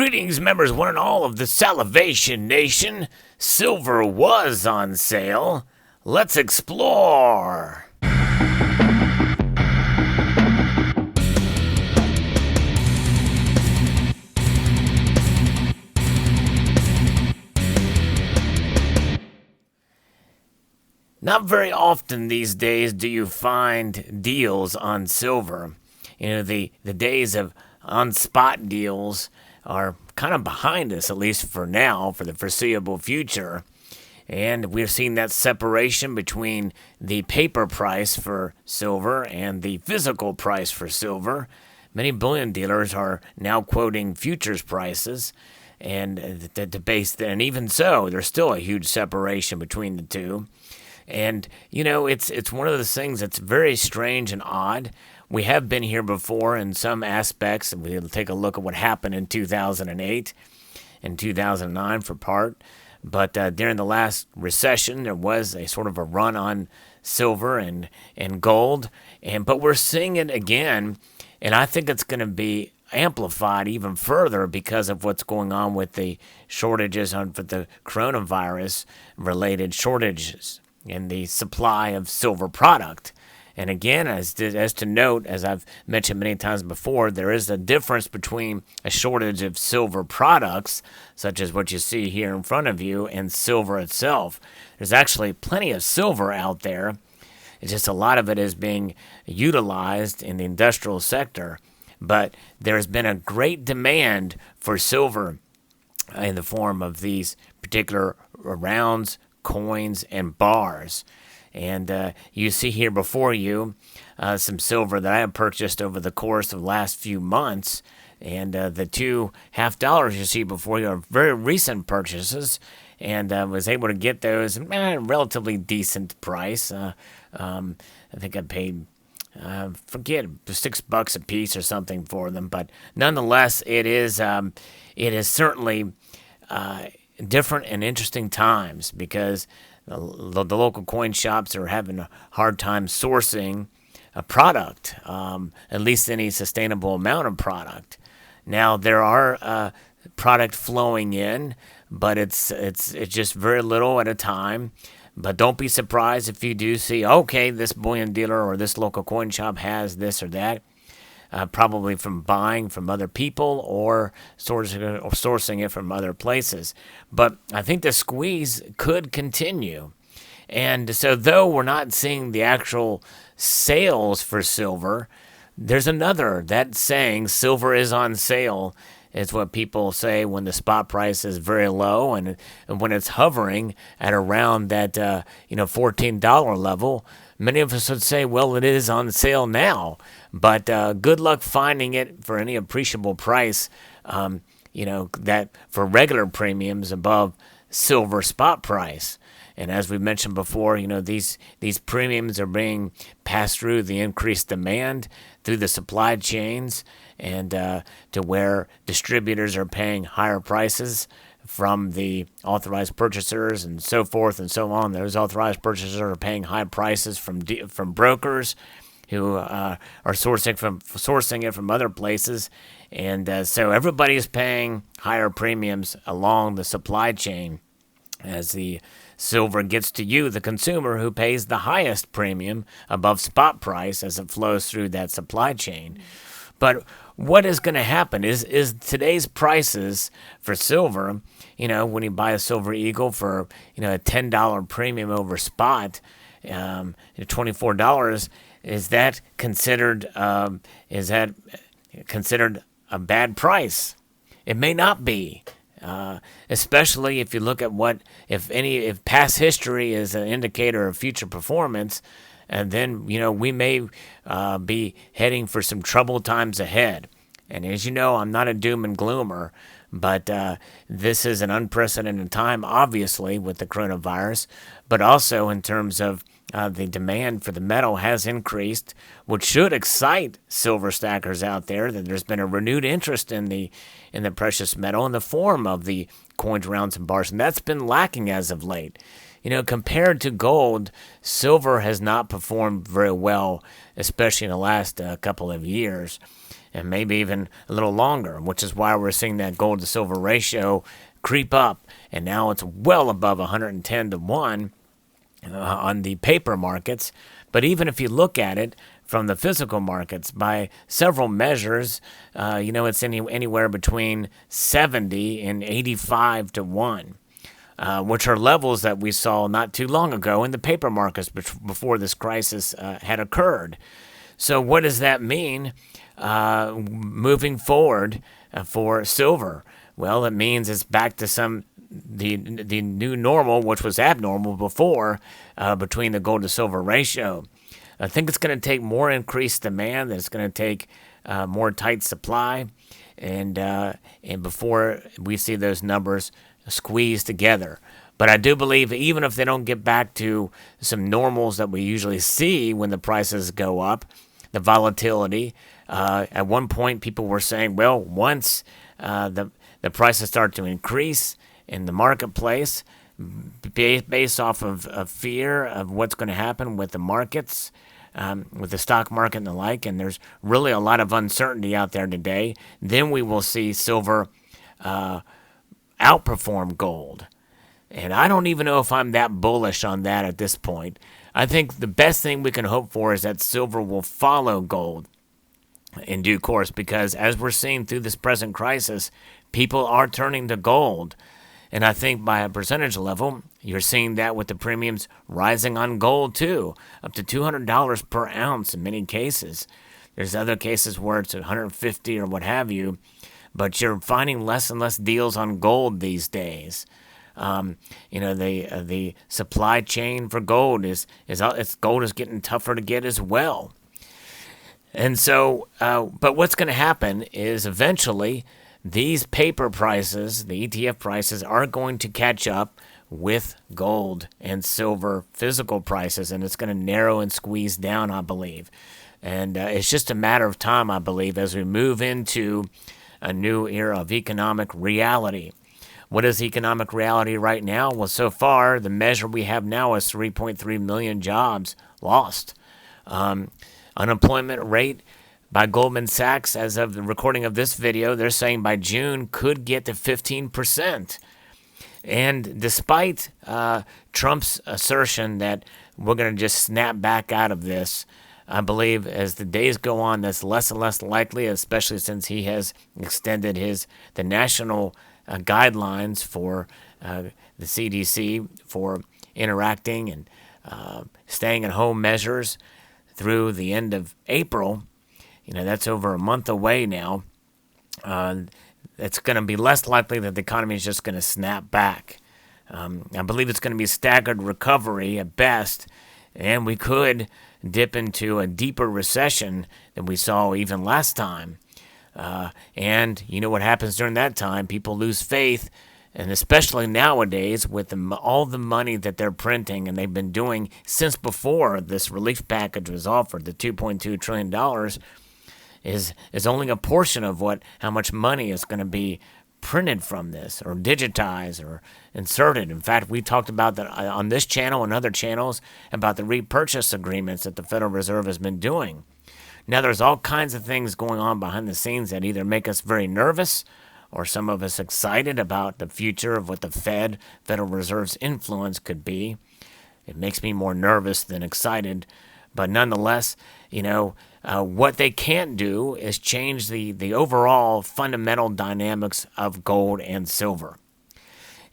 Greetings, members one and all of the Salivation Nation. Silver was on sale. Let's explore. Not very often these days do you find deals on silver. You know, the days of on-spot deals are kind of behind us, at least for now, for the foreseeable future. And we've seen that separation between the paper price for silver and the physical price for silver. Many bullion dealers are now quoting futures prices, and and even so, there's still a huge separation between the two. And, you know, it's one of those things that's very strange and odd. We have been here before in some aspects. We'll take a look at what happened in 2008 and 2009 for part. But during the last recession, there was a sort of a run on silver and gold. But we're seeing it again, and I think it's going to be amplified even further because of what's going on with the shortages for the coronavirus-related shortages in the supply of silver product. And again, as to note, as I've mentioned many times before, there is a difference between a shortage of silver products, such as what you see here in front of you, and silver itself. There's actually plenty of silver out there. It's just a lot of it is being utilized in the industrial sector. But there's been a great demand for silver in the form of these particular rounds, coins, and bars. And you see here before you some silver that I have purchased over the course of the last few months. And the $2.50 you see before you are very recent purchases. And was able to get those at a relatively decent price. I think I paid, forget, $6 a piece or something for them. But nonetheless, it is certainly different and interesting times because the local coin shops are having a hard time sourcing a product, at least any sustainable amount of product. Now there are product flowing in, but it's just very little at a time. But don't be surprised if you do see, okay, this bullion dealer or this local coin shop has this or that. Probably from buying from other people or sourcing it from other places. But I think the squeeze could continue. And so though we're not seeing the actual sales for silver, there's another, that saying, silver is on sale, is what people say when the spot price is very low and when it's hovering at around that $14 level. Many of us would say, well, it is on sale now, but good luck finding it for any appreciable price, that for regular premiums above silver spot price. And as we mentioned before, these premiums are being passed through the increased demand through the supply chains and to where distributors are paying higher prices from the authorized purchasers and so forth and so on. Those authorized purchasers are paying high prices from brokers who are sourcing it from other places. And so everybody is paying higher premiums along the supply chain as the silver gets to you, the consumer, who pays the highest premium above spot price as it flows through that supply chain. But what is going to happen is today's prices for silver, when you buy a Silver Eagle for, a $10 premium over spot, $24, is that considered a bad price? It may not be. Especially if you look at if past history is an indicator of future performance, and then, we may be heading for some troubled times ahead. And as you know, I'm not a doom and gloomer, but this is an unprecedented time, obviously, with the coronavirus, but also in terms of the demand for the metal has increased, which should excite silver stackers out there, that there's been a renewed interest in the precious metal in the form of the coins, rounds, and bars, and that's been lacking as of late. Compared to gold, silver has not performed very well, especially in the last couple of years. and maybe even a little longer, which is why we're seeing that gold to silver ratio creep up, and now it's well above 110 to 1 on the paper markets. But even if you look at it from the physical markets, by several measures, it's anywhere between 70 and 85 to 1. Which are levels that we saw not too long ago in the paper markets before this crisis had occurred. So what does that mean moving forward for silver? Well, it means it's back to the new normal, which was abnormal before, between the gold to silver ratio. I think it's going to take more increased demand. It's going to take more tight supply, and before we see those numbers squeezed together. But I do believe even if they don't get back to some normals that we usually see when the prices go up, the volatility, at one point people were saying, well, once the prices start to increase in the marketplace based off of fear of what's going to happen with the markets, with the stock market and the like, and there's really a lot of uncertainty out there today, then we will see silver outperform gold. And I don't even know if I'm that bullish on that at this point. I think the best thing we can hope for is that silver will follow gold in due course, because as we're seeing through this present crisis, people are turning to gold. And I think by a percentage level, you're seeing that with the premiums rising on gold too, up to $200 per ounce in many cases. There's other cases where it's $150 or what have you, but you're finding less and less deals on gold these days. The supply chain for gold is gold is getting tougher to get as well. And so, but what's going to happen is eventually these paper prices, the ETF prices, are going to catch up with gold and silver physical prices, and it's going to narrow and squeeze down, I believe. And it's just a matter of time, I believe, as we move into a new era of economic reality. What is economic reality right now? Well, so far, the measure we have now is 3.3 million jobs lost. Unemployment rate by Goldman Sachs, as of the recording of this video, they're saying by June could get to 15%. And despite Trump's assertion that we're going to just snap back out of this, I believe as the days go on, that's less and less likely, especially since he has extended the national guidelines for the CDC for interacting and staying at home measures through the end of April. That's over a month away now. It's going to be less likely that the economy is just going to snap back. I believe it's going to be a staggered recovery at best, and we could dip into a deeper recession than we saw even last time. And you know what happens during that time? People lose faith, and especially nowadays with all the money that they're printing, and they've been doing since before this relief package was offered. The $2.2 trillion is only a portion of how much money is going to be printed from this or digitized or inserted. In fact, we talked about that on this channel and other channels about the repurchase agreements that the Federal Reserve has been doing. Now, there's all kinds of things going on behind the scenes that either make us very nervous or some of us excited about the future of what the Federal Reserve's influence could be. It makes me more nervous than excited. But nonetheless, what they can't do is change the overall fundamental dynamics of gold and silver.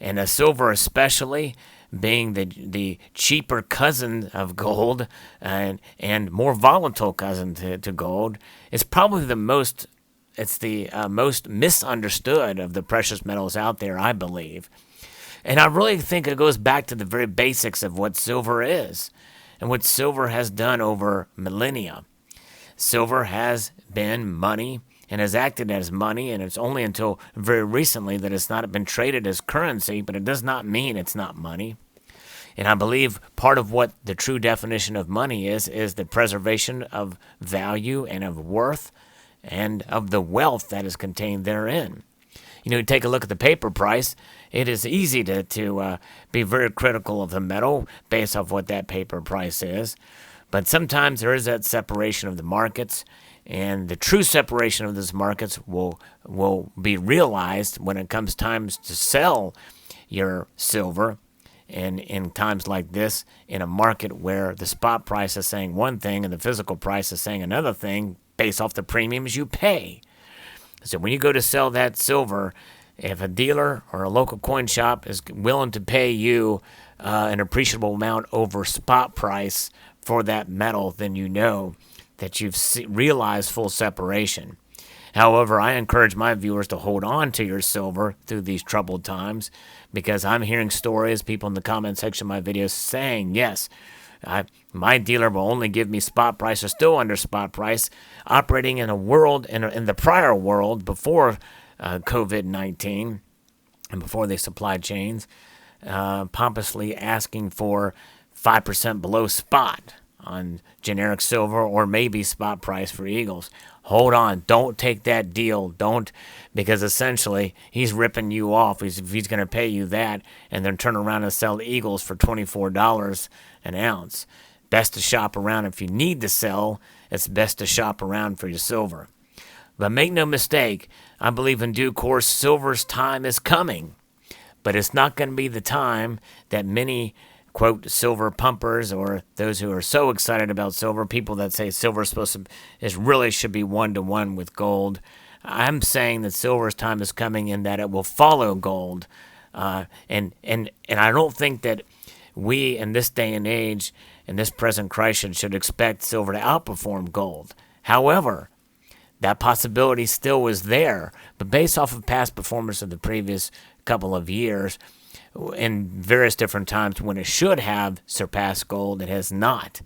And silver especially, being the cheaper cousin of gold and more volatile cousin to gold, is probably the most misunderstood of the precious metals out there, I believe. And I really think it goes back to the very basics of what silver is and what silver has done over millennia. Silver has been money and has acted as money, and it's only until very recently that it's not been traded as currency, but it does not mean it's not money. And I believe part of what the true definition of money is the preservation of value and of worth and of the wealth that is contained therein. Take a look at the paper price. It is easy to be very critical of the metal based off what that paper price is. But sometimes there is that separation of the markets, And the true separation of these markets will be realized when it comes times to sell your silver. And in times like this, in a market where the spot price is saying one thing and the physical price is saying another thing based off the premiums you pay. So when you go to sell that silver, if a dealer or a local coin shop is willing to pay you an appreciable amount over spot price for that metal, then you know that you've realized full separation. However, I encourage my viewers to hold on to your silver through these troubled times, because I'm hearing stories, people in the comment section of my videos saying, yes, my dealer will only give me spot price or still under spot price, operating in a world, in the prior world before COVID-19 and before the supply chains, pompously asking for 5% below spot on generic silver, or maybe spot price for Eagles. Hold on. Don't take that deal. Don't, because essentially he's ripping you off. If he's going to pay you that and then turn around and sell Eagles for $24 an ounce. Best to shop around. If you need to sell, it's best to shop around for your silver. But make no mistake, I believe in due course silver's time is coming. But it's not going to be the time that many, quote, silver pumpers, or those who are so excited about silver, people that say silver really should be 1-to-1 with gold. I'm saying that silver's time is coming and that it will follow gold. And I don't think that we in this day and age, in this present crisis, should expect silver to outperform gold. However, that possibility still is there. But based off of past performance of the previous couple of years, in various different times when it should have surpassed gold, it has not.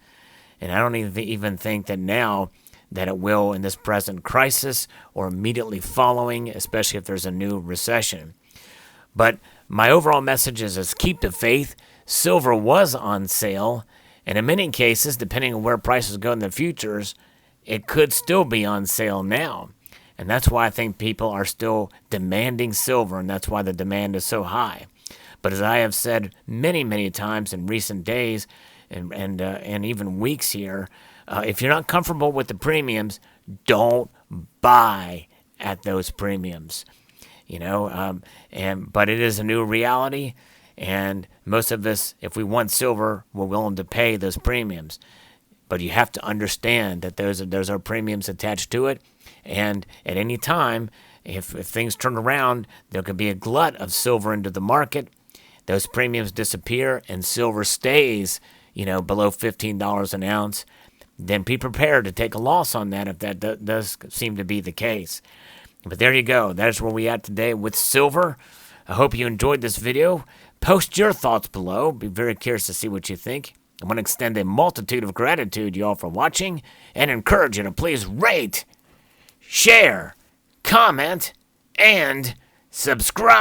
And I don't even think that now that it will in this present crisis or immediately following, especially if there's a new recession. But my overall message is keep the faith. Silver was on sale, and in many cases, depending on where prices go in the futures, it could still be on sale now. And that's why I think people are still demanding silver, and that's why the demand is so high. But as I have said many, many times in recent days and even weeks here, if you're not comfortable with the premiums, don't buy at those premiums. But it is a new reality, and most of us, if we want silver, we're willing to pay those premiums. But you have to understand that there's our premiums attached to it, and at any time, if things turn around, there could be a glut of silver into the market. Those premiums disappear and silver stays, below $15 an ounce. Then be prepared to take a loss on that if that does seem to be the case. But there you go. That's where we at today with silver. I hope you enjoyed this video. Post your thoughts below. Be very curious to see what you think. I want to extend a multitude of gratitude to you all for watching and encourage you to please rate, share, comment, and subscribe.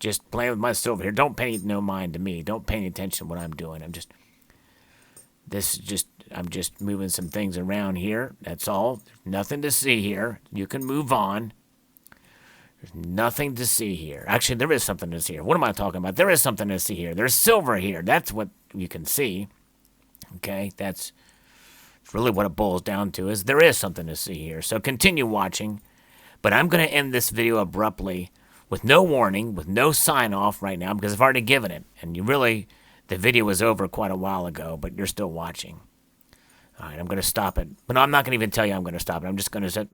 Just playing with my silver here. Don't pay no mind to me. Don't pay any attention to what I'm doing. I'm just moving some things around here. That's all. There's nothing to see here. You can move on. There's nothing to see here. Actually, there is something to see here. What am I talking about? There is something to see here. There's silver here. That's what you can see. Okay, that's really what it boils down to, is there is something to see here. So continue watching. But I'm going to end this video abruptly with no warning, with no sign-off right now, because I've already given it. And the video was over quite a while ago, but you're still watching. All right, I'm going to stop it. But no, I'm not going to even tell you I'm going to stop it. I'm just going to